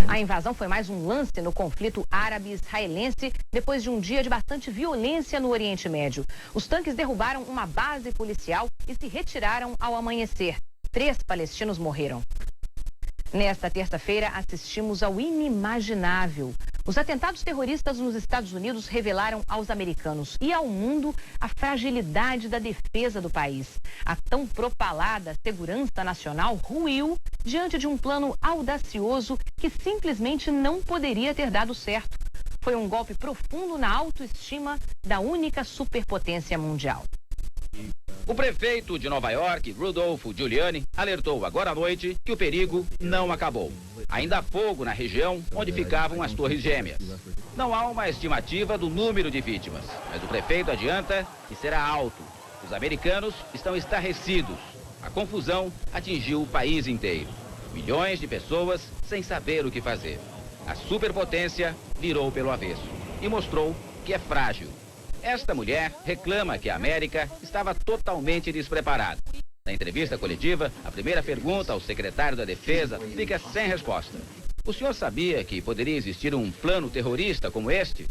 A invasão foi mais um lance no conflito árabe-israelense depois de um dia de bastante violência no Oriente Médio. Os tanques derrubaram uma base policial e se retiraram ao amanhecer. 3 palestinos morreram. Nesta terça-feira, assistimos ao inimaginável. Os atentados terroristas nos Estados Unidos revelaram aos americanos e ao mundo a fragilidade da defesa do país. A tão propalada segurança nacional ruiu diante de um plano audacioso que simplesmente não poderia ter dado certo. Foi um golpe profundo na autoestima da única superpotência mundial. O prefeito de Nova York, Rudolph Giuliani, alertou agora à noite que o perigo não acabou. Ainda há fogo na região onde ficavam as Torres Gêmeas. Não há uma estimativa do número de vítimas, mas o prefeito adianta que será alto. Os americanos estão estarrecidos. A confusão atingiu o país inteiro. Milhões de pessoas sem saber o que fazer. A superpotência virou pelo avesso e mostrou que é frágil. Esta mulher reclama que a América estava totalmente despreparada. Na entrevista coletiva, a primeira pergunta ao secretário da Defesa fica sem resposta. O senhor sabia que poderia existir um plano terrorista como este?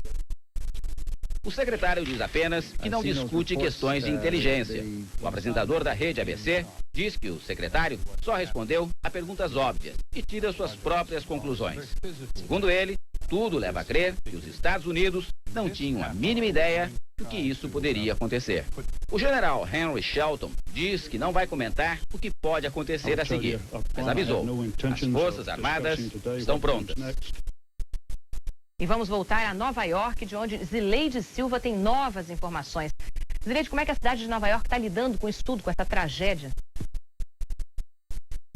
O secretário diz apenas que não discute questões de inteligência. O apresentador da rede ABC diz que o secretário só respondeu a perguntas óbvias e tira suas próprias conclusões. Segundo ele, tudo leva a crer que os Estados Unidos não tinham a mínima ideia do que isso poderia acontecer. O general Henry Shelton diz que não vai comentar o que pode acontecer a seguir, mas avisou: as Forças Armadas estão prontas. E vamos voltar a Nova York, de onde Zileide Silva tem novas informações. Zileide, como é que a cidade de Nova York está lidando com isso tudo, com essa tragédia?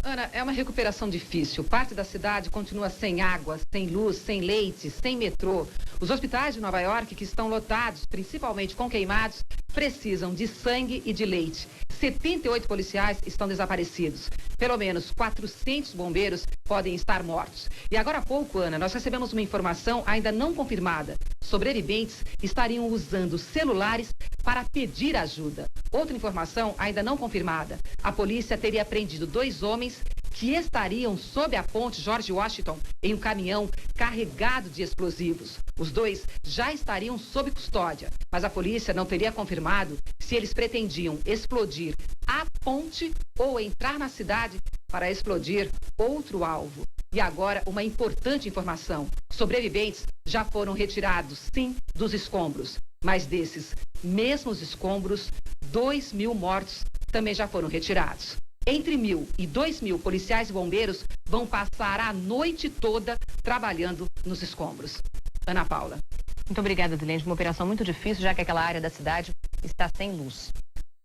Ana, é uma recuperação difícil. Parte da cidade continua sem água, sem luz, sem leite, sem metrô. Os hospitais de Nova York, que estão lotados, principalmente com queimados, precisam de sangue e de leite. 78 policiais estão desaparecidos. Pelo menos 400 bombeiros podem estar mortos. E agora há pouco, Ana, nós recebemos uma informação ainda não confirmada. Sobreviventes estariam usando celulares para pedir ajuda. Outra informação ainda não confirmada. A polícia teria apreendido 2 homens que estariam sob a ponte George Washington em um caminhão carregado de explosivos. Os 2 já estariam sob custódia, mas a polícia não teria confirmado se eles pretendiam explodir a ponte ou entrar na cidade para explodir outro alvo. E agora, uma importante informação. Sobreviventes já foram retirados, sim, dos escombros. Mas desses mesmos escombros, 2.000 mortos também já foram retirados. Entre 1.000 e 2.000 policiais e bombeiros vão passar a noite toda trabalhando nos escombros. Ana Paula. Muito obrigada, Zileide. Uma operação muito difícil, já que aquela área da cidade está sem luz.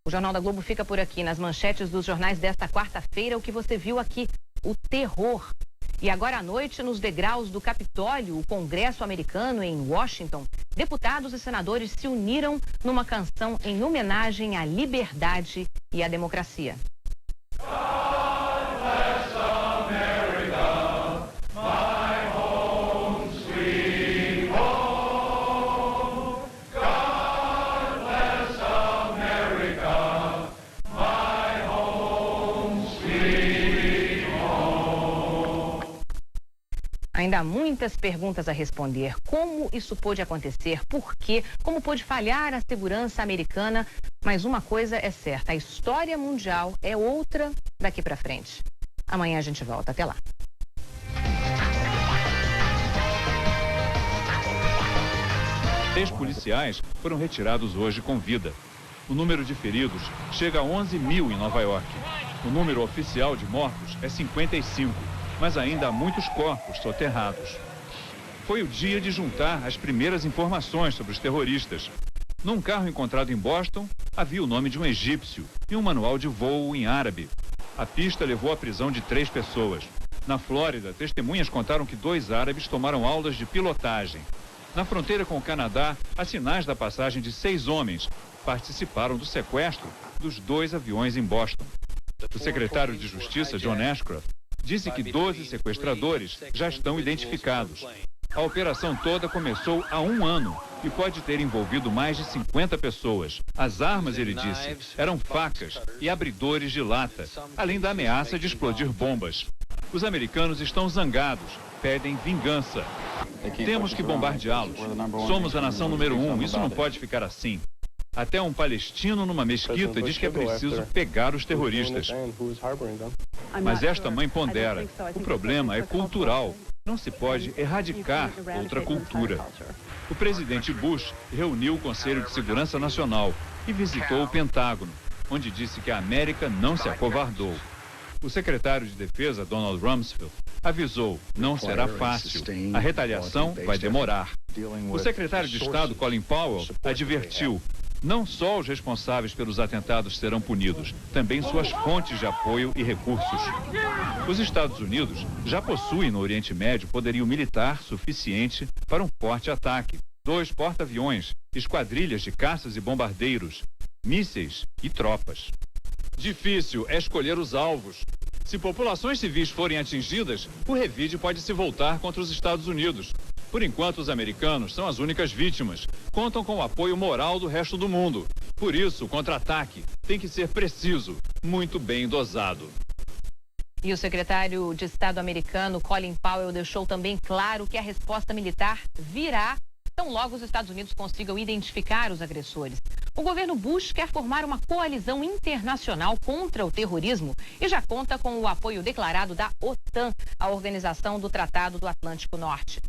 O Jornal da Globo fica por aqui. Nas manchetes dos jornais desta quarta-feira, o que você viu aqui, o terror. E agora à noite, nos degraus do Capitólio, o Congresso americano em Washington, deputados e senadores se uniram numa canção em homenagem à liberdade e à democracia. Ainda há muitas perguntas a responder. Como isso pôde acontecer? Por quê? Como pôde falhar a segurança americana? Mas uma coisa é certa, a história mundial é outra daqui para frente. Amanhã a gente volta. Até lá. Três policiais foram retirados hoje com vida. O número de feridos chega a 11.000 em Nova York. O número oficial de mortos é 55. Mas ainda há muitos corpos soterrados. Foi o dia de juntar as primeiras informações sobre os terroristas. Num carro encontrado em Boston, havia o nome de um egípcio e um manual de voo em árabe. A pista levou à prisão de 3 pessoas. Na Flórida, testemunhas contaram que 2 árabes tomaram aulas de pilotagem. Na fronteira com o Canadá, há sinais da passagem de 6 homens. Participaram do sequestro dos 2 aviões em Boston. O secretário de Justiça, John Ashcroft, disse que 12 sequestradores já estão identificados. A operação toda começou há 1 ano e pode ter envolvido mais de 50 pessoas. As armas, ele disse, eram facas e abridores de lata, além da ameaça de explodir bombas. Os americanos estão zangados, pedem vingança. Temos que bombardeá-los. Somos a nação número 1, isso não pode ficar assim. Até um palestino numa mesquita diz que é preciso pegar os terroristas. Mas esta mãe pondera, o problema é cultural. Não se pode erradicar outra cultura. O presidente Bush reuniu o Conselho de Segurança Nacional e visitou o Pentágono, onde disse que a América não se acovardou. O secretário de Defesa, Donald Rumsfeld, avisou, não será fácil, a retaliação vai demorar. O secretário de Estado, Colin Powell, advertiu, não só os responsáveis pelos atentados serão punidos, também suas fontes de apoio e recursos. Os Estados Unidos já possuem no Oriente Médio poderio militar suficiente para um forte ataque. 2 porta-aviões, esquadrilhas de caças e bombardeiros, mísseis e tropas. Difícil é escolher os alvos. Se populações civis forem atingidas, o revide pode se voltar contra os Estados Unidos. Por enquanto, os americanos são as únicas vítimas. Contam com o apoio moral do resto do mundo. Por isso, o contra-ataque tem que ser preciso, muito bem dosado. E o secretário de Estado americano, Colin Powell, deixou também claro que a resposta militar virá tão logo os Estados Unidos consigam identificar os agressores. O governo Bush quer formar uma coalizão internacional contra o terrorismo e já conta com o apoio declarado da OTAN, a Organização do Tratado do Atlântico Norte.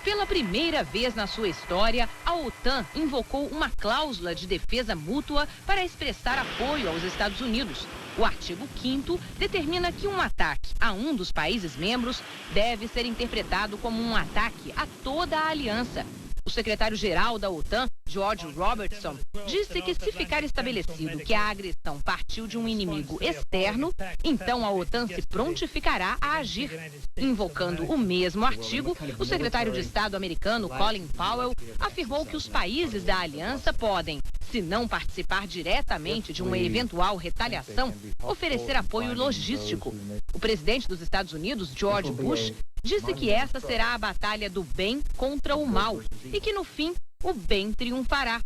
Pela primeira vez na sua história, a OTAN invocou uma cláusula de defesa mútua para expressar apoio aos Estados Unidos. O artigo 5º determina que um ataque a um dos países membros deve ser interpretado como um ataque a toda a aliança. O secretário-geral da OTAN, George Robertson, disse que se ficar estabelecido que a agressão partiu de um inimigo externo, então a OTAN se prontificará a agir. Invocando o mesmo artigo, o secretário de Estado americano, Colin Powell, afirmou que os países da aliança podem, se não participar diretamente de uma eventual retaliação, oferecer apoio logístico. O presidente dos Estados Unidos, George Bush, disse que essa será a batalha do bem contra o mal e que, no fim, o bem triunfará.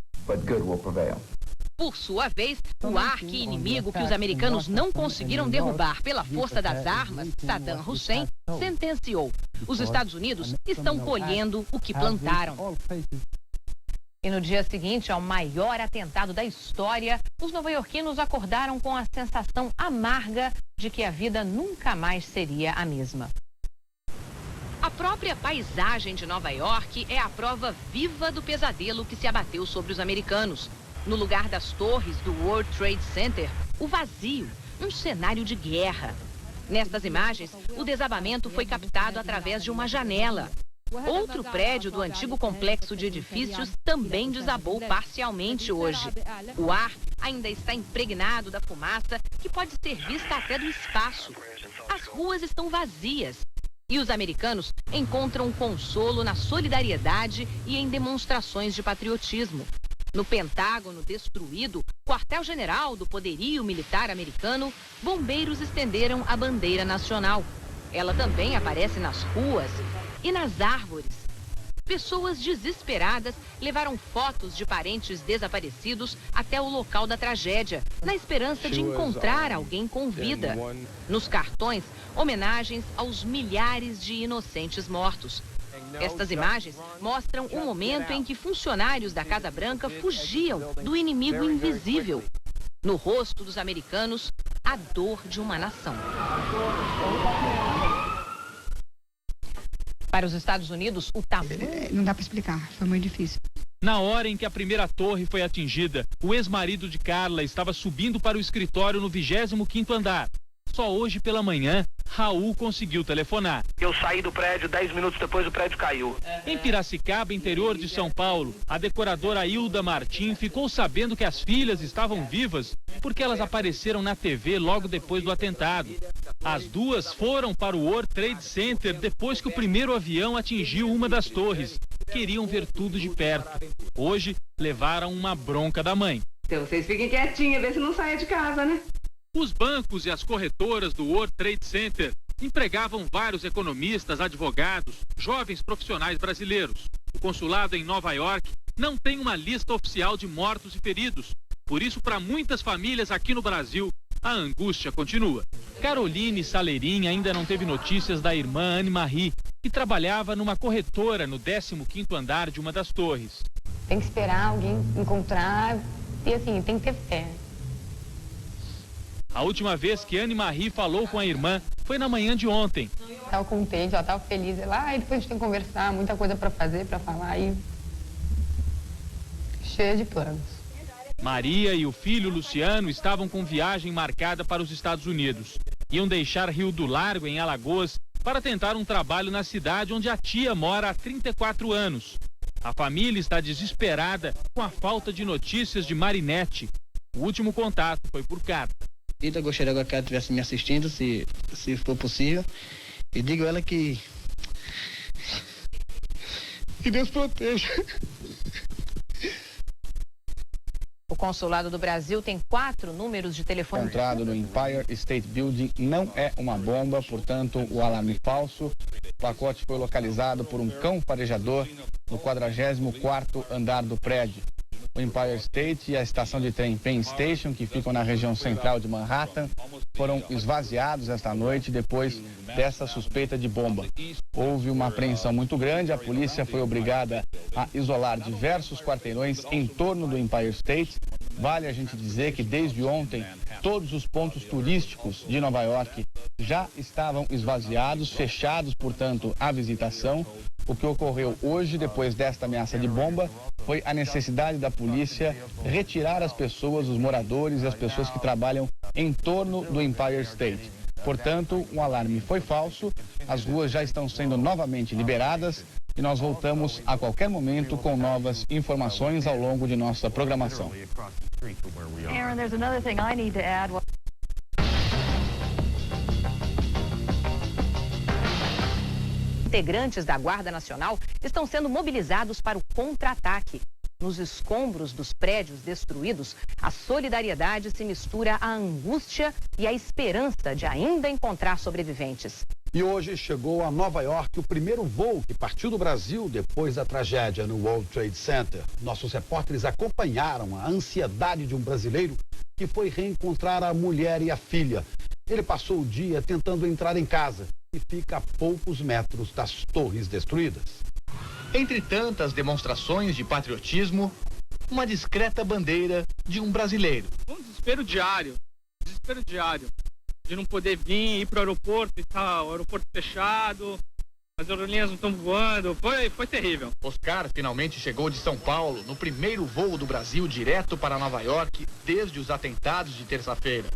Por sua vez, o arqui-inimigo que os americanos não conseguiram derrubar pela força das armas, Saddam Hussein, sentenciou. Os Estados Unidos estão colhendo o que plantaram. E no dia seguinte ao maior atentado da história, os nova-iorquinos acordaram com a sensação amarga de que a vida nunca mais seria a mesma. A própria paisagem de Nova York é a prova viva do pesadelo que se abateu sobre os americanos. No lugar das torres do World Trade Center, o vazio, um cenário de guerra. Nestas imagens, o desabamento foi captado através de uma janela. Outro prédio do antigo complexo de edifícios também desabou parcialmente hoje. O ar ainda está impregnado da fumaça que pode ser vista até do espaço. As ruas estão vazias. E os americanos encontram consolo na solidariedade e em demonstrações de patriotismo. No Pentágono destruído, quartel-general do poderio militar americano, bombeiros estenderam a bandeira nacional. Ela também aparece nas ruas e nas árvores. Pessoas desesperadas levaram fotos de parentes desaparecidos até o local da tragédia, na esperança de encontrar alguém com vida. Nos cartões, homenagens aos milhares de inocentes mortos. Estas imagens mostram o momento em que funcionários da Casa Branca fugiam do inimigo invisível. No rosto dos americanos, a dor de uma nação. Para os Estados Unidos, o tamanho... Não dá para explicar, foi muito difícil. Na hora em que a primeira torre foi atingida, o ex-marido de Carla estava subindo para o escritório no 25º andar. Só hoje pela manhã, Raul conseguiu telefonar. Eu saí do prédio, 10 minutos depois o prédio caiu. Em Piracicaba, interior de São Paulo, a decoradora Hilda Martim ficou sabendo que as filhas estavam vivas porque elas apareceram na TV logo depois do atentado. As duas foram para o World Trade Center depois que o primeiro avião atingiu uma das torres. Queriam ver tudo de perto. Hoje, levaram uma bronca da mãe. Então vocês fiquem quietinhos, vê se não saia de casa, né? Os bancos e as corretoras do World Trade Center empregavam vários economistas, advogados, jovens profissionais brasileiros. O consulado em Nova York não tem uma lista oficial de mortos e feridos. Por isso, para muitas famílias aqui no Brasil, a angústia continua. Caroline Salerim ainda não teve notícias da irmã Anne-Marie, que trabalhava numa corretora no 15º andar de uma das torres. Tem que esperar alguém encontrar e assim, tem que ter fé. A última vez que Anne-Marie falou com a irmã foi na manhã de ontem. Estava contente, ela estava feliz. Ela, depois a gente tem que conversar, muita coisa para fazer, para falar e cheia de planos. Maria e o filho Luciano estavam com viagem marcada para os Estados Unidos. Iam deixar Rio do Largo, em Alagoas, para tentar um trabalho na cidade onde a tia mora há 34 anos. A família está desesperada com a falta de notícias de Marinete. O último contato foi por carta. Eu gostaria agora que ela estivesse me assistindo, se for possível. E digo a ela que Deus proteja. O Consulado do Brasil tem 4 números de telefone. Encontrado no Empire State Building não é uma bomba, portanto, o alarme falso. O pacote foi localizado por um cão farejador no 44º andar do prédio. O Empire State e a estação de trem Penn Station, que ficam na região central de Manhattan, foram esvaziados esta noite depois dessa suspeita de bomba. Houve uma apreensão muito grande, a polícia foi obrigada a isolar diversos quarteirões em torno do Empire State. Vale a gente dizer que desde ontem todos os pontos turísticos de Nova York já estavam esvaziados, fechados, portanto, à visitação. O que ocorreu hoje, depois desta ameaça de bomba, foi a necessidade da polícia retirar as pessoas, os moradores e as pessoas que trabalham em torno do Empire State. Portanto, um alarme foi falso, as ruas já estão sendo novamente liberadas e nós voltamos a qualquer momento com novas informações ao longo de nossa programação. Aaron, there's another thing I need to add. Integrantes da Guarda Nacional estão sendo mobilizados para o contra-ataque. Nos escombros dos prédios destruídos, a solidariedade se mistura à angústia e à esperança de ainda encontrar sobreviventes. E hoje chegou a Nova York o primeiro voo que partiu do Brasil depois da tragédia no World Trade Center. Nossos repórteres acompanharam a ansiedade de um brasileiro que foi reencontrar a mulher e a filha. Ele passou o dia tentando entrar em casa e fica a poucos metros das torres destruídas. Entre tantas demonstrações de patriotismo, uma discreta bandeira de um brasileiro. Um desespero diário de não poder vir, ir para o aeroporto e tal, o aeroporto fechado, as aerolinhas não estão voando, foi terrível. Oscar finalmente chegou de São Paulo no primeiro voo do Brasil direto para Nova York desde os atentados de terça-feira.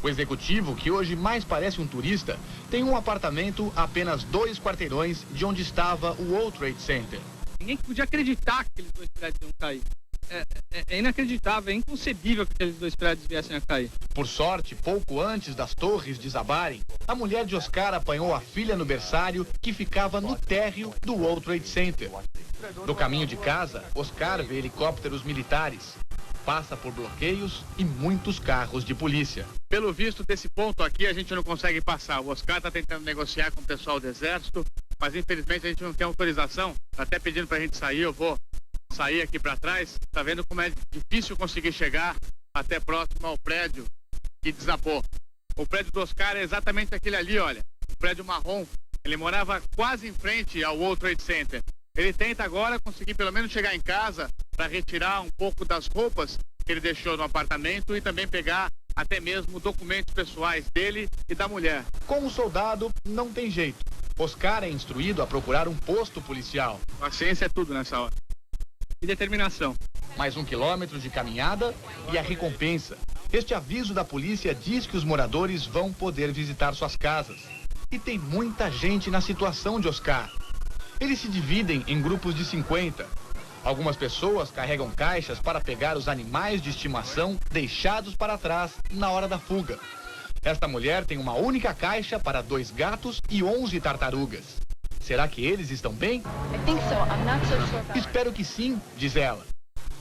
O executivo, que hoje mais parece um turista, tem um apartamento a apenas 2 quarteirões de onde estava o World Trade Center. Ninguém podia acreditar que aqueles 2 prédios iam cair. É inacreditável, é inconcebível que aqueles 2 prédios viessem a cair. Por sorte, pouco antes das torres desabarem, a mulher de Oscar apanhou a filha no berçário que ficava no térreo do World Trade Center. No caminho de casa, Oscar vê helicópteros militares. Passa por bloqueios e muitos carros de polícia. Pelo visto, desse ponto aqui a gente não consegue passar. O Oscar está tentando negociar com o pessoal do Exército, mas infelizmente a gente não tem autorização. Tá até pedindo para a gente sair, eu vou sair aqui para trás. Tá vendo como é difícil conseguir chegar até próximo ao prédio que desabou. O prédio do Oscar é exatamente aquele ali, olha. O prédio marrom. Ele morava quase em frente ao World Trade Center. Ele tenta agora conseguir pelo menos chegar em casa para retirar um pouco das roupas que ele deixou no apartamento e também pegar até mesmo documentos pessoais dele e da mulher. Com o soldado, não tem jeito. Oscar é instruído a procurar um posto policial. Paciência é tudo nessa hora. E determinação. Mais 1 quilômetro de caminhada e a recompensa. Este aviso da polícia diz que os moradores vão poder visitar suas casas. E tem muita gente na situação de Oscar. Eles se dividem em grupos de 50. Algumas pessoas carregam caixas para pegar os animais de estimação deixados para trás na hora da fuga. Esta mulher tem uma única caixa para 2 gatos e 11 tartarugas. Será que eles estão bem? Espero que sim, diz ela.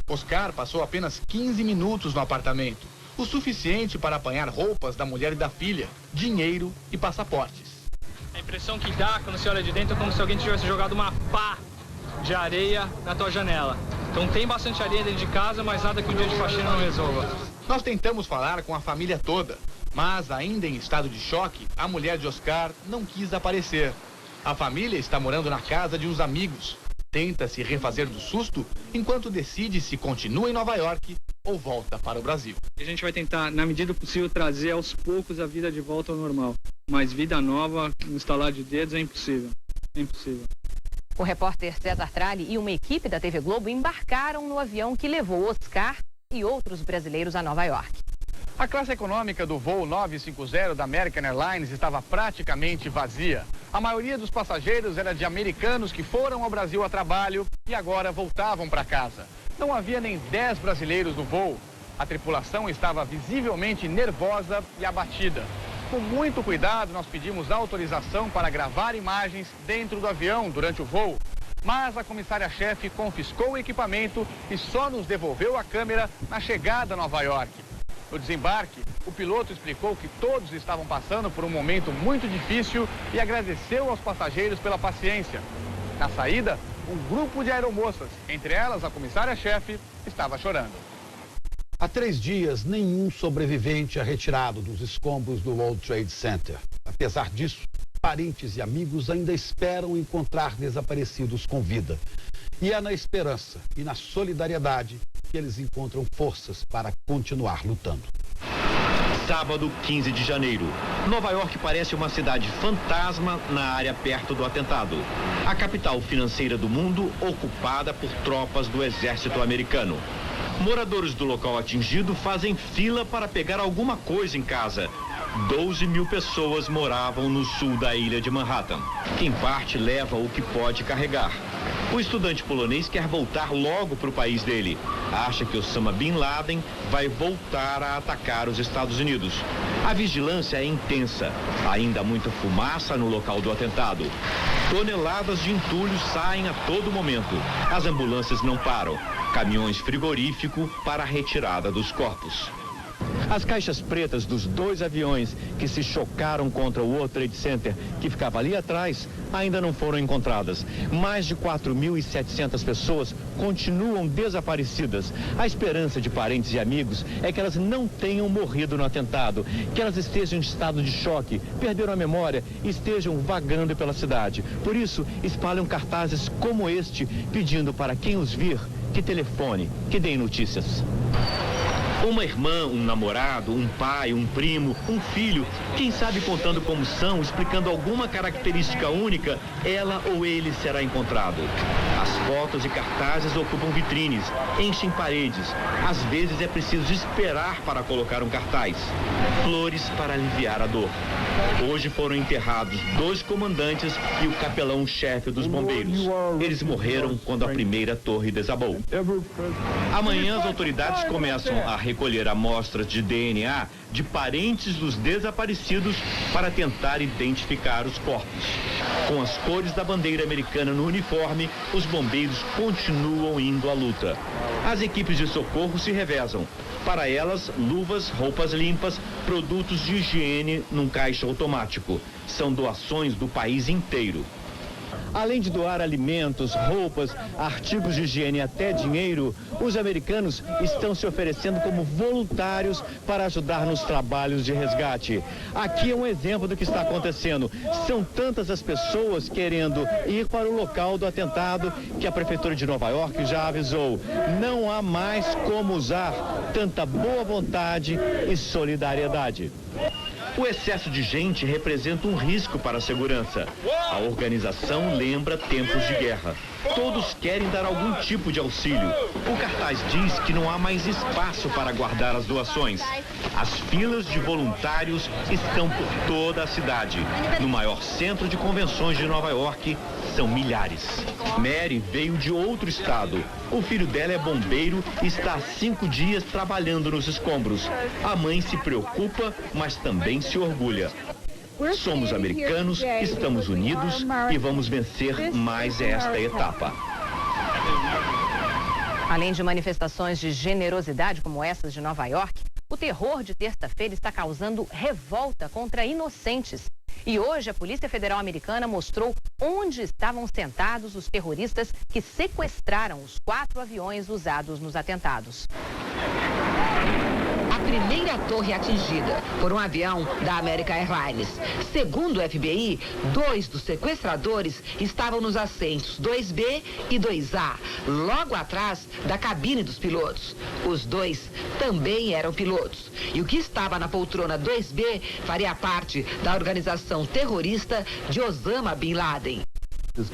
Oscar passou apenas 15 minutos no apartamento, o suficiente para apanhar roupas da mulher e da filha, dinheiro e passaportes. A impressão que dá quando você olha de dentro é como se alguém tivesse jogado uma pá de areia na tua janela. Então tem bastante areia dentro de casa, mas nada que um dia de faxina não resolva. Nós tentamos falar com a família toda, Mas, ainda em estado de choque, a mulher de Oscar não quis aparecer. A família está morando na casa de uns amigos. Tenta se refazer do susto, enquanto decide se continua em Nova York ou volta para o Brasil. A gente vai tentar, na medida do possível, trazer aos poucos a vida de volta ao normal. Mas vida nova, no estalar de dedos, é impossível. É impossível. O repórter César Tralli e uma equipe da TV Globo embarcaram no avião que levou Oscar e outros brasileiros a Nova York. A classe econômica do voo 950 da American Airlines estava praticamente vazia. A maioria dos passageiros era de americanos que foram ao Brasil a trabalho e agora voltavam para casa. Não havia nem 10 brasileiros no voo. A tripulação estava visivelmente nervosa e abatida. Com muito cuidado, nós pedimos autorização para gravar imagens dentro do avião durante o voo. Mas a comissária-chefe confiscou o equipamento e só nos devolveu a câmera na chegada a Nova York. No desembarque, o piloto explicou que todos estavam passando por um momento muito difícil e agradeceu aos passageiros pela paciência. Na saída, um grupo de aeromoças, entre elas a comissária-chefe, estava chorando. Há 3 dias, nenhum sobrevivente é retirado dos escombros do World Trade Center. Apesar disso, parentes e amigos ainda esperam encontrar desaparecidos com vida. E é na esperança e na solidariedade que eles encontram forças para continuar lutando. Sábado, 15 de janeiro. Nova York parece uma cidade fantasma na área perto do atentado. A capital financeira do mundo ocupada por tropas do exército americano. Moradores do local atingido fazem fila para pegar alguma coisa em casa. 12 mil pessoas moravam no sul da ilha de Manhattan. Quem parte leva o que pode carregar. O estudante polonês quer voltar logo para o país dele. Acha que Osama Bin Laden vai voltar a atacar os Estados Unidos. A vigilância é intensa. Ainda há muita fumaça no local do atentado. Toneladas de entulho saem a todo momento. As ambulâncias não param. Caminhões frigorífico para a retirada dos corpos. As caixas pretas dos 2 aviões que se chocaram contra o World Trade Center, que ficava ali atrás, ainda não foram encontradas. Mais de 4.700 pessoas continuam desaparecidas. A esperança de parentes e amigos é que elas não tenham morrido no atentado, que elas estejam em estado de choque, perderam a memória e estejam vagando pela cidade. Por isso, espalham cartazes como este, pedindo para quem os vir que telefone, que deem notícias. Uma irmã, um namorado, um pai, um primo, um filho, quem sabe contando como são, explicando alguma característica única, ela ou ele será encontrado. As fotos e cartazes ocupam vitrines, enchem paredes. Às vezes é preciso esperar para colocar um cartaz. Flores para aliviar a dor. Hoje foram enterrados 2 comandantes e o capelão-chefe dos bombeiros. Eles morreram quando a primeira torre desabou. Amanhã as autoridades começam a recolher amostras de DNA de parentes dos desaparecidos para tentar identificar os corpos. Com as cores da bandeira americana no uniforme, os bombeiros continuam indo à luta. As equipes de socorro se revezam. Para elas, luvas, roupas limpas, produtos de higiene num caixa automático. São doações do país inteiro. Além de doar alimentos, roupas, artigos de higiene e até dinheiro, os americanos estão se oferecendo como voluntários para ajudar nos trabalhos de resgate. Aqui é um exemplo do que está acontecendo. São tantas as pessoas querendo ir para o local do atentado que a Prefeitura de Nova York já avisou. Não há mais como usar tanta boa vontade e solidariedade. O excesso de gente representa um risco para a segurança. A organização lembra tempos de guerra. Todos querem dar algum tipo de auxílio. O cartaz diz que não há mais espaço para guardar as doações. As filas de voluntários estão por toda a cidade. No maior centro de convenções de Nova York, são milhares. Mary veio de outro estado. O filho dela é bombeiro e está há 5 dias trabalhando nos escombros. A mãe se preocupa, mas também se orgulha. Somos americanos, estamos unidos e vamos vencer mais esta etapa. Além de manifestações de generosidade como essas de Nova York, o terror de terça-feira está causando revolta contra inocentes. E hoje a Polícia Federal Americana mostrou onde estavam sentados os terroristas que sequestraram os 4 aviões usados nos atentados. a primeira torre atingida por um avião da American Airlines. Segundo o FBI, 2 dos sequestradores estavam nos assentos 2B e 2A, logo atrás da cabine dos pilotos. Os 2 também eram pilotos. E o que estava na poltrona 2B faria parte da organização terrorista de Osama Bin Laden.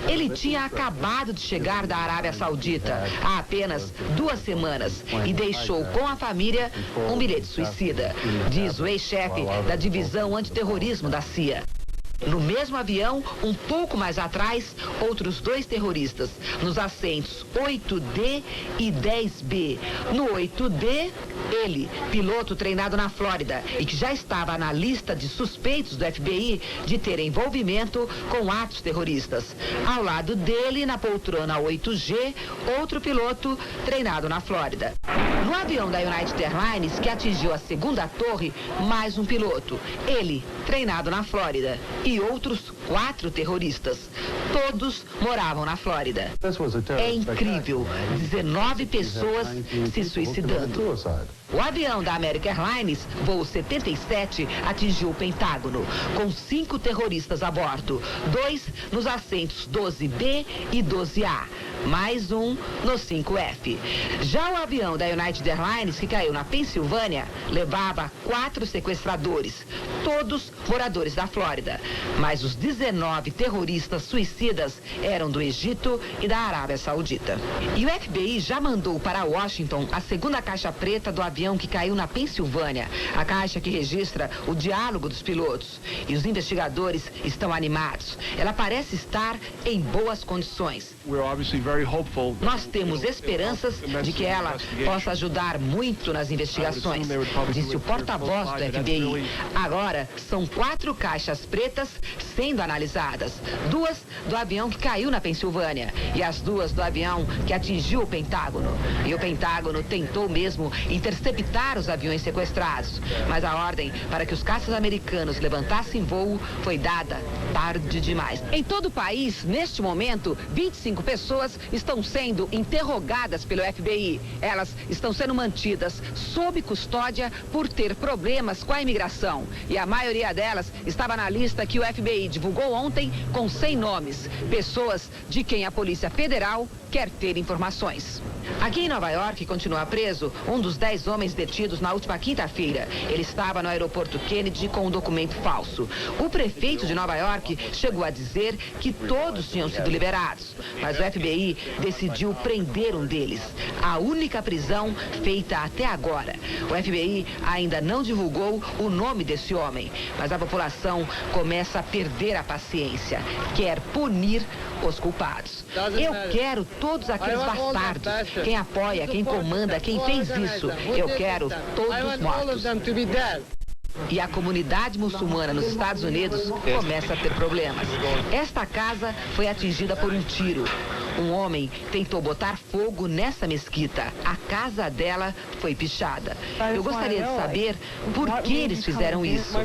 Ele tinha acabado de chegar da Arábia Saudita há apenas 2 semanas e deixou com a família um bilhete suicida, diz o ex-chefe da divisão antiterrorismo da CIA. No mesmo avião, um pouco mais atrás, outros 2 terroristas, nos assentos 8D e 10B. No 8D, ele, piloto treinado na Flórida e que já estava na lista de suspeitos do FBI de ter envolvimento com atos terroristas. Ao lado dele, na poltrona 8G, outro piloto treinado na Flórida. No avião da United Airlines, que atingiu a segunda torre, mais um piloto. Ele, treinado na Flórida. E outros 4 terroristas. Todos moravam na Flórida. É incrível, 19 pessoas se suicidando. O avião da American Airlines, voo 77, atingiu o Pentágono, com 5 terroristas a bordo. 2 nos assentos 12B e 12A, mais um no 5F. Já o avião da United Airlines, que caiu na Pensilvânia, levava 4 sequestradores, todos moradores da Flórida. Mas os 19 terroristas suicidas eram do Egito e da Arábia Saudita. E o FBI já mandou para Washington a segunda caixa preta do avião que caiu na Pensilvânia, a caixa que registra o diálogo dos pilotos. E os investigadores estão animados. Ela parece estar em boas condições. Nós temos esperanças de que ela possa ajudar muito nas investigações, disse o porta-voz do FBI. Agora, são 4 caixas pretas sendo analisadas. 2 do avião que caiu na Pensilvânia e as 2 do avião que atingiu o Pentágono. E o Pentágono tentou mesmo interceptar os aviões sequestrados, mas a ordem para que os caças americanos levantassem voo foi dada tarde demais. Em todo o país, neste momento, 25 pessoas estão sendo interrogadas pelo FBI. Elas estão sendo mantidas sob custódia por ter problemas com a imigração. E a maioria delas estava na lista que o FBI divulgou ontem com 100 nomes. Pessoas de quem a Polícia Federal quer ter informações. Aqui em Nova York, continua preso um dos 10 homens detidos na última quinta-feira. Ele estava no aeroporto Kennedy com um documento falso. O prefeito de Nova York chegou a dizer que todos tinham sido liberados, mas o FBI decidiu prender um deles. A única prisão feita até agora. O FBI ainda não divulgou o nome desse homem, mas a população começa a perder a paciência. Quer punir os culpados. Eu quero todos aqueles bastardos. Quem apoia, quem comanda, quem fez isso. Eu quero todos mortos. E a comunidade muçulmana nos Estados Unidos começa a ter problemas. Esta casa foi atingida por um tiro. Um homem tentou botar fogo nessa mesquita. A casa dela foi pichada. Eu gostaria de saber por que eles fizeram isso.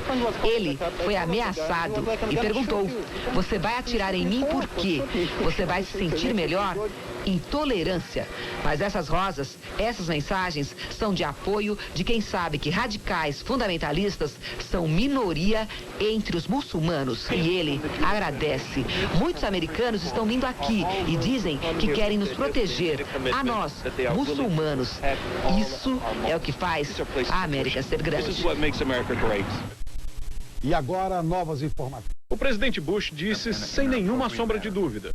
Ele foi ameaçado e perguntou: "Você vai atirar em mim por quê? Você vai se sentir melhor?" Intolerância. Mas essas rosas, essas mensagens são de apoio de quem sabe que radicais fundamentalistas são minoria entre os muçulmanos. E ele agradece. Muitos americanos estão vindo aqui e dizem que querem nos proteger. A nós, muçulmanos. Isso é o que faz a América ser grande. E agora, novas informações. O presidente Bush disse sem nenhuma sombra de dúvida: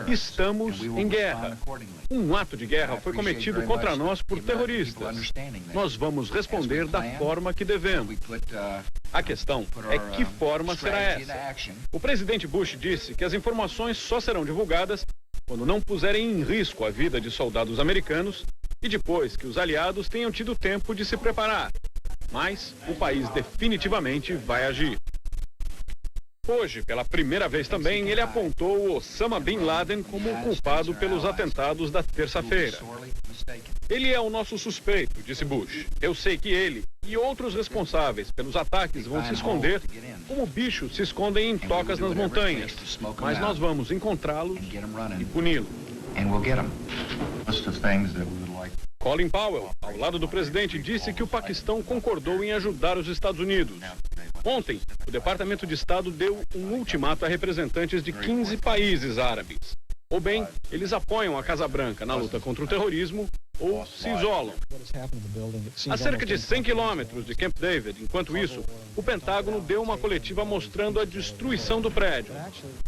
estamos em guerra. Um ato de guerra foi cometido contra nós por terroristas. Nós vamos responder da forma que devemos. A questão é que forma será essa. O presidente Bush disse que as informações só serão divulgadas quando não puserem em risco a vida de soldados americanos e depois que os aliados tenham tido tempo de se preparar. Mas o país definitivamente vai agir. Hoje, pela primeira vez também, ele apontou Osama Bin Laden como culpado pelos atentados da terça-feira. Ele é o nosso suspeito, disse Bush. Eu sei que ele e outros responsáveis pelos ataques vão se esconder como bichos se escondem em tocas nas montanhas. Mas nós vamos encontrá-los e puni-los. Colin Powell, ao lado do presidente, disse que o Paquistão concordou em ajudar os Estados Unidos. Ontem, o Departamento de Estado deu um ultimato a representantes de 15 países árabes. Ou bem, eles apoiam a Casa Branca na luta contra o terrorismo ou se isolam. A cerca de 100 quilômetros de Camp David, enquanto isso, o Pentágono deu uma coletiva mostrando a destruição do prédio.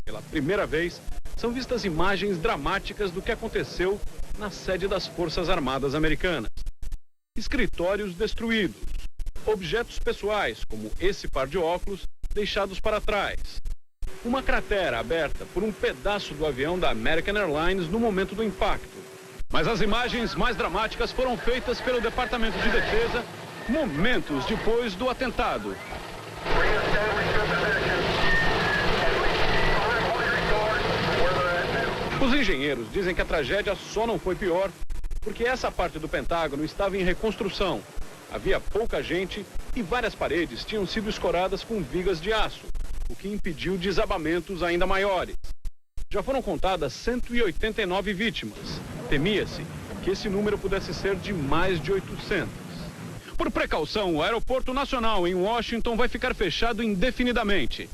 Pela primeira vez, são vistas imagens dramáticas do que aconteceu na sede das Forças Armadas Americanas. Escritórios destruídos, objetos pessoais, como esse par de óculos, deixados para trás. Uma cratera aberta por um pedaço do avião da American Airlines no momento do impacto. Mas as imagens mais dramáticas foram feitas pelo Departamento de Defesa momentos depois do atentado. Os engenheiros dizem que a tragédia só não foi pior porque essa parte do Pentágono estava em reconstrução. Havia pouca gente e várias paredes tinham sido escoradas com vigas de aço, o que impediu desabamentos ainda maiores. Já foram contadas 189 vítimas. Temia-se que esse número pudesse ser de mais de 800. Por precaução, o Aeroporto Nacional em Washington vai ficar fechado indefinidamente.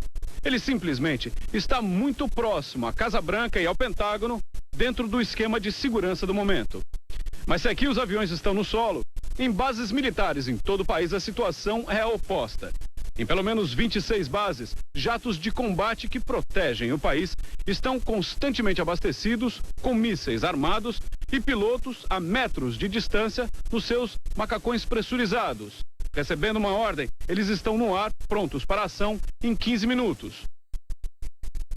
Ele simplesmente está muito próximo à Casa Branca e ao Pentágono, dentro do esquema de segurança do momento. Mas se aqui os aviões estão no solo, em bases militares em todo o país a situação é a oposta. Em pelo menos 26 bases, jatos de combate que protegem o país estão constantemente abastecidos com mísseis armados e pilotos a metros de distância nos seus macacões pressurizados. Recebendo uma ordem, eles estão no ar, prontos para ação em 15 minutos.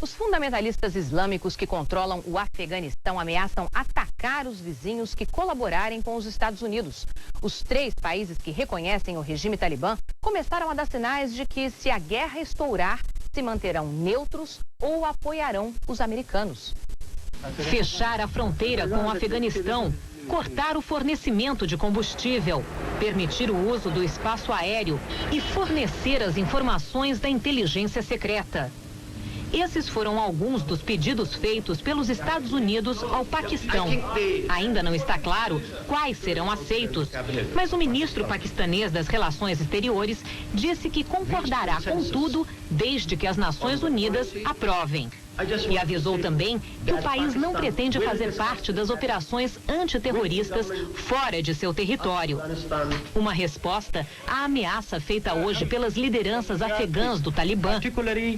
Os fundamentalistas islâmicos que controlam o Afeganistão ameaçam atacar os vizinhos que colaborarem com os Estados Unidos. Os 3 países que reconhecem o regime talibã começaram a dar sinais de que, se a guerra estourar, se manterão neutros ou apoiarão os americanos. Fechar a fronteira com o Afeganistão, cortar o fornecimento de combustível, permitir o uso do espaço aéreo e fornecer as informações da inteligência secreta. Esses foram alguns dos pedidos feitos pelos Estados Unidos ao Paquistão. Ainda não está claro quais serão aceitos, mas o ministro paquistanês das Relações Exteriores disse que concordará com tudo desde que as Nações Unidas aprovem. E avisou também que o país não pretende fazer parte das operações antiterroristas fora de seu território. Uma resposta à ameaça feita hoje pelas lideranças afegãs do Talibã.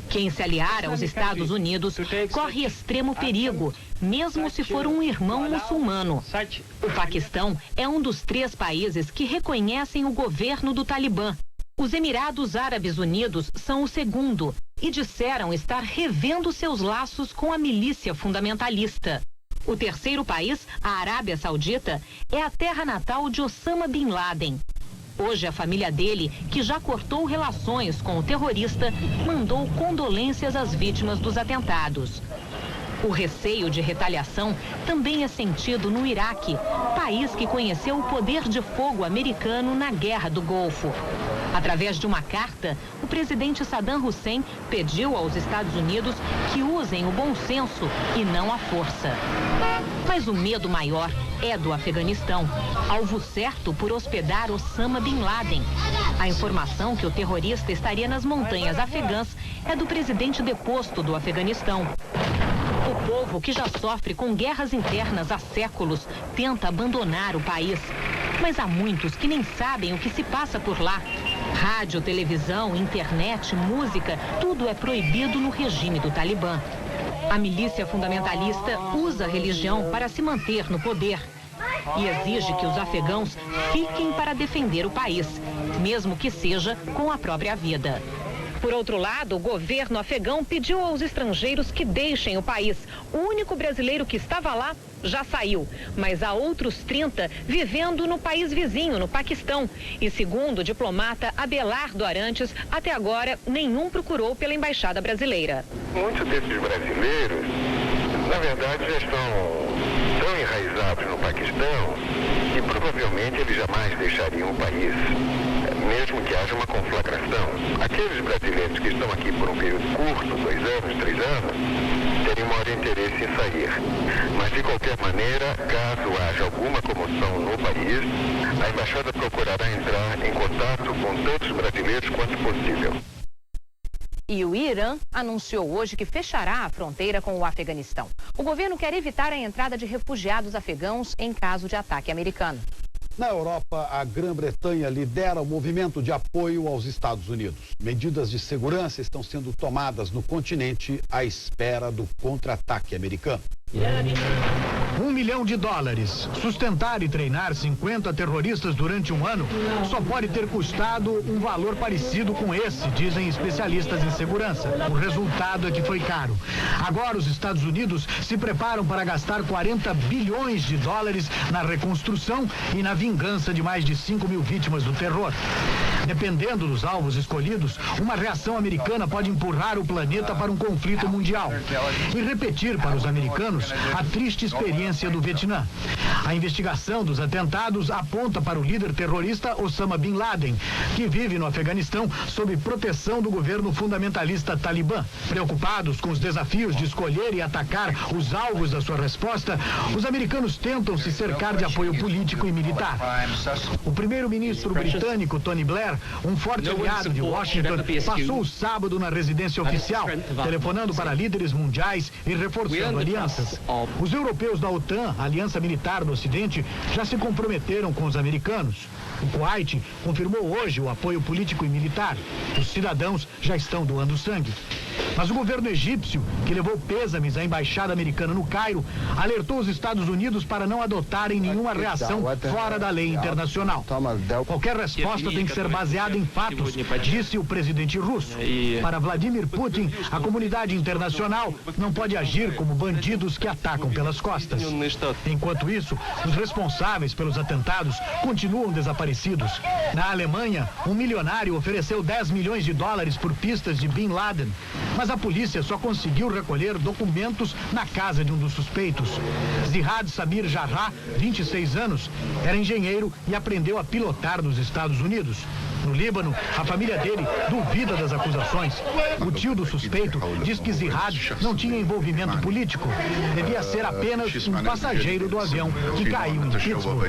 Quem se aliar aos Estados Unidos corre extremo perigo, mesmo se for um irmão muçulmano. O Paquistão é um dos 3 países que reconhecem o governo do Talibã. Os Emirados Árabes Unidos são o segundo e disseram estar revendo seus laços com a milícia fundamentalista. O terceiro país, a Arábia Saudita, é a terra natal de Osama Bin Laden. Hoje, a família dele, que já cortou relações com o terrorista, mandou condolências às vítimas dos atentados. O receio de retaliação também é sentido no Iraque, país que conheceu o poder de fogo americano na Guerra do Golfo. Através de uma carta, o presidente Saddam Hussein pediu aos Estados Unidos que usem o bom senso e não a força. Mas o medo maior é do Afeganistão, alvo certo por hospedar Osama Bin Laden. A informação que o terrorista estaria nas montanhas afegãs é do presidente deposto do Afeganistão. O povo, que já sofre com guerras internas há séculos, tenta abandonar o país. Mas há muitos que nem sabem o que se passa por lá. Rádio, televisão, internet, música, tudo é proibido no regime do Talibã. A milícia fundamentalista usa a religião para se manter no poder e exige que os afegãos fiquem para defender o país, mesmo que seja com a própria vida. Por outro lado, o governo afegão pediu aos estrangeiros que deixem o país. O único brasileiro que estava lá já saiu, mas há outros 30 vivendo no país vizinho, no Paquistão. E segundo o diplomata Abelardo Arantes, até agora nenhum procurou pela embaixada brasileira. Muitos desses brasileiros, na verdade, já estão tão enraizados no Paquistão que provavelmente eles jamais deixariam o país, mesmo que haja uma conflagração. Aqueles brasileiros que estão aqui por um período curto, 2 anos, 3 anos, teriam nenhum maior interesse em sair. Mas, de qualquer maneira, caso haja alguma comoção no país, a embaixada procurará entrar em contato com tantos brasileiros quanto possível. E o Irã anunciou hoje que fechará a fronteira com o Afeganistão. O governo quer evitar a entrada de refugiados afegãos em caso de ataque americano. Na Europa, a Grã-Bretanha lidera o movimento de apoio aos Estados Unidos. Medidas de segurança estão sendo tomadas no continente à espera do contra-ataque americano. $1 milhão. Sustentar e treinar 50 terroristas durante um ano só pode ter custado um valor parecido com esse, dizem especialistas em segurança. O resultado é que foi caro. Agora os Estados Unidos se preparam para gastar $40 bilhões na reconstrução e na vingança de mais de 5 mil vítimas do terror. Dependendo dos alvos escolhidos, uma reação americana pode empurrar o planeta para um conflito mundial e repetir para os americanos a triste experiência do Vietnã. A investigação dos atentados aponta para o líder terrorista Osama Bin Laden, que vive no Afeganistão sob proteção do governo fundamentalista Talibã. Preocupados com os desafios de escolher e atacar os alvos da sua resposta, os americanos tentam se cercar de apoio político e militar. O primeiro-ministro britânico Tony Blair, um forte aliado de Washington, passou o sábado na residência oficial, telefonando para líderes mundiais e reforçando alianças. Os europeus da OTAN, a aliança militar do Ocidente, já se comprometeram com os americanos. O Kuwait confirmou hoje o apoio político e militar. Os cidadãos já estão doando sangue. Mas o governo egípcio, que levou pêsames à embaixada americana no Cairo, alertou os Estados Unidos para não adotarem nenhuma reação fora da lei internacional. Qualquer resposta tem que ser baseada em fatos, disse o presidente russo. Para Vladimir Putin, a comunidade internacional não pode agir como bandidos que atacam pelas costas. Enquanto isso, os responsáveis pelos atentados continuam desaparecidos. Na Alemanha, um milionário ofereceu $10 milhões por pistas de Bin Laden, mas a polícia só conseguiu recolher documentos na casa de um dos suspeitos. Zihad Samir Jarrah, 26 anos, era engenheiro e aprendeu a pilotar nos Estados Unidos. No Líbano, a família dele duvida das acusações. O tio do suspeito diz que Zihad não tinha envolvimento político. Devia ser apenas um passageiro do avião que caiu em Pittsburgh.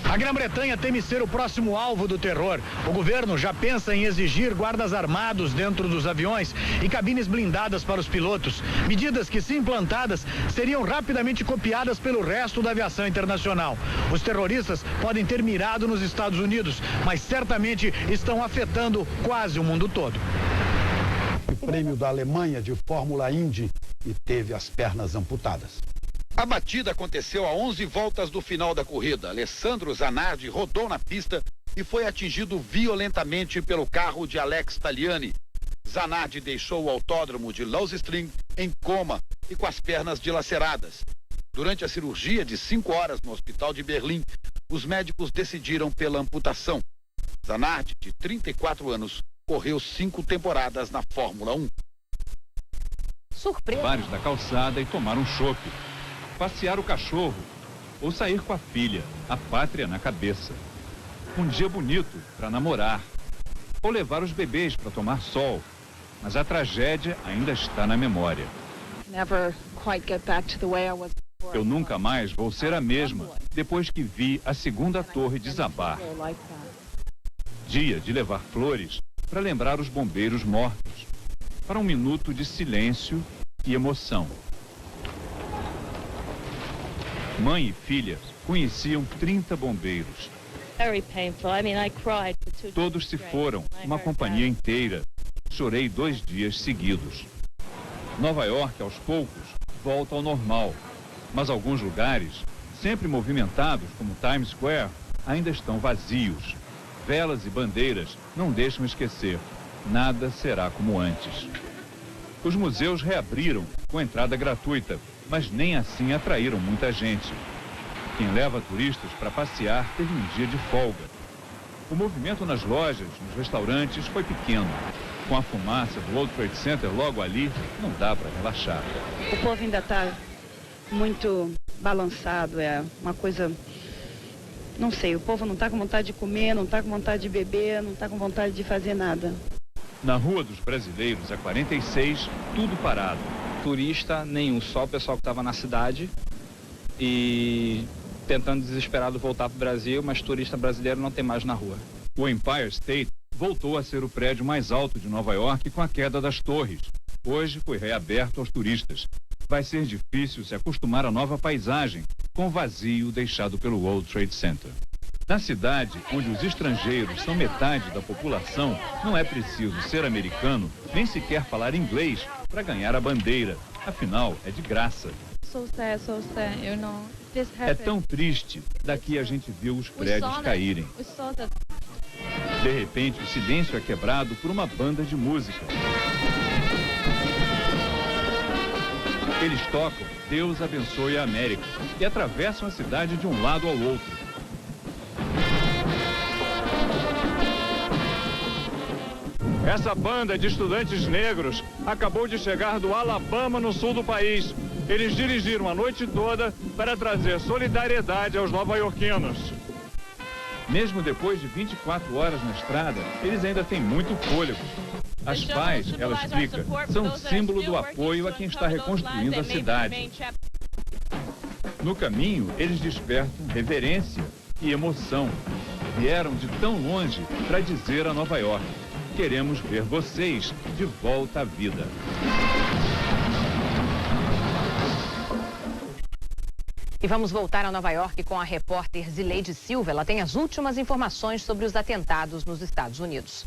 A Grã-Bretanha teme ser o próximo alvo do terror. O governo já pensa em exigir guardas armados dentro dos aviões e cabines blindadas para os pilotos. Medidas que, se implantadas, seriam rapidamente copiadas pelo resto da aviação internacional. Os terroristas podem ter mirado nos Estados Unidos, mas certamente estão afetando quase o mundo todo. O prêmio da Alemanha de Fórmula Indy e teve as pernas amputadas. A batida aconteceu a 11 voltas do final da corrida. Alessandro Zanardi rodou na pista e foi atingido violentamente pelo carro de Alex Tagliani. Zanardi deixou o autódromo de Lausitzring em coma e com as pernas dilaceradas. Durante a cirurgia de 5 horas no hospital de Berlim, os médicos decidiram pela amputação. Zanardi, de 34 anos, correu 5 temporadas na Fórmula 1. Surpresa! Vários da calçada e tomar um chope. Passear o cachorro ou sair com a filha, a pátria na cabeça. Um dia bonito para namorar ou levar os bebês para tomar sol. Mas a tragédia ainda está na memória. Eu nunca mais vou ser a mesma depois que vi a segunda torre desabar. Dia de levar flores para lembrar os bombeiros mortos. Para um minuto de silêncio e emoção. Mãe e filha conheciam 30 bombeiros. Todos se foram, uma companhia inteira. Chorei 2 dias seguidos. Nova York, aos poucos, volta ao normal. Mas alguns lugares, sempre movimentados, como Times Square, ainda estão vazios. Velas e bandeiras não deixam esquecer. Nada será como antes. Os museus reabriram com entrada gratuita, mas nem assim atraíram muita gente. Quem leva turistas para passear teve um dia de folga. O movimento nas lojas, nos restaurantes, foi pequeno. Com a fumaça do World Trade Center logo ali, não dá para relaxar. O povo ainda está muito balançado, é uma coisa... Não sei, o povo não está com vontade de comer, não está com vontade de beber, não está com vontade de fazer nada. Na Rua dos Brasileiros, a 46, tudo parado. Turista nenhum, só o pessoal que estava na cidade e tentando desesperado voltar para o Brasil, mas turista brasileiro não tem mais na rua. O Empire State voltou a ser o prédio mais alto de Nova York com a queda das torres. Hoje foi reaberto aos turistas. Vai ser difícil se acostumar à nova paisagem, com o vazio deixado pelo World Trade Center. Na cidade, onde os estrangeiros são metade da população, não é preciso ser americano, nem sequer falar inglês para ganhar a bandeira. Afinal, é de graça. É tão triste. Daqui a gente viu os prédios caírem. De repente, o silêncio é quebrado por uma banda de música. Eles tocam Deus Abençoe a América e atravessam a cidade de um lado ao outro. Essa banda de estudantes negros acabou de chegar do Alabama, no sul do país. Eles dirigiram a noite toda para trazer solidariedade aos nova-iorquinos. Mesmo depois de 24 horas na estrada, eles ainda têm muito fôlego. As paz, ela explica, são símbolo do apoio a quem está reconstruindo a cidade. No caminho, eles despertam reverência e emoção. Vieram de tão longe para dizer a Nova York: queremos ver vocês de volta à vida. E vamos voltar a Nova York com a repórter Zileide Silva. Ela tem as últimas informações sobre os atentados nos Estados Unidos.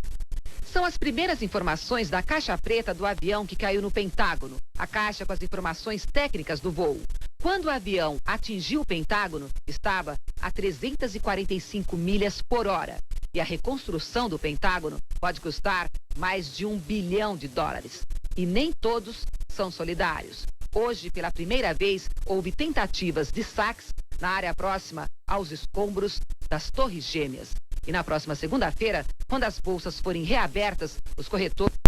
São as primeiras informações da caixa preta do avião que caiu no Pentágono. A caixa com as informações técnicas do voo. Quando o avião atingiu o Pentágono, estava a 345 milhas por hora. E a reconstrução do Pentágono pode custar mais de $1 bilhão. E nem todos são solidários. Hoje, pela primeira vez, houve tentativas de saques na área próxima aos escombros das Torres Gêmeas. E na próxima segunda-feira, quando as bolsas forem reabertas, os corretores